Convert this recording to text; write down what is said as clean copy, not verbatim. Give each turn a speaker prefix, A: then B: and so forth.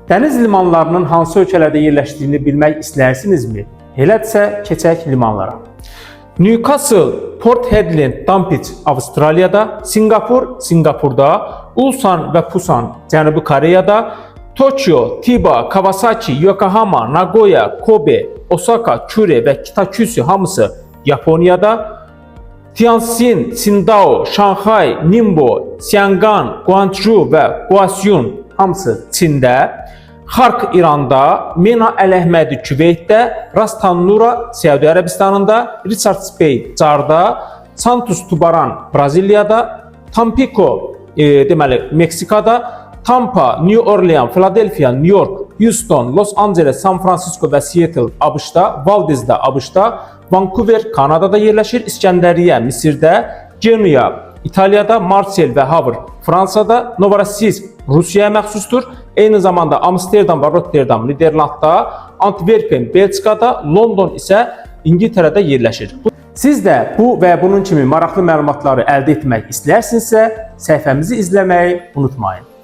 A: Dəniz limanlarının hansı ölkələrdə yerləşdiyini bilmək istəyirsinizmi? Elədirsə, keçək limanlara. Newcastle, Port Hedland, Dampich Avstraliyada, Singapur, Singapurda, Ulsan və Pusan Cənubi Koreyada, Tokyo, Chiba, Kawasaki, Yokohama, Nagoya, Kobe, Osaka, Kure və Kitakyushu hamısı Yaponiyada, Tianjin, Qingdao, Şanxay, Ningbo, Xiangan, Guangzhou və Guosyun hamısı Çində, Xark İranda, Mena Əl-Əhmədi Küveytdə, Ras Tanura Səudiyyə Ərəbistanında, Richards Bay Carda, Santos Tubaran Braziliyada, Tampico deməli Meksikada, Tampa, New Orleans, Philadelphia, New York, Houston, Los Angeles, San Francisco və Seattle ABŞ-da, Valdezdə ABŞ-da, Vancouver Kanadada yerləşir, İskəndəriyyə Misirdə, Genoa İtaliyada, Marsel və Havr Fransada, Novorossiysk Rusiyaya məxsusdur. Eyni zamanda Amsterdam və Rotterdam Niderlandda, Antwerpen Belçikada, London isə İngiltərədə yerləşir. Siz də bu və bunun kimi maraqlı məlumatları əldə etmək istəyirsinizsə, səhifəmizi izləməyi unutmayın.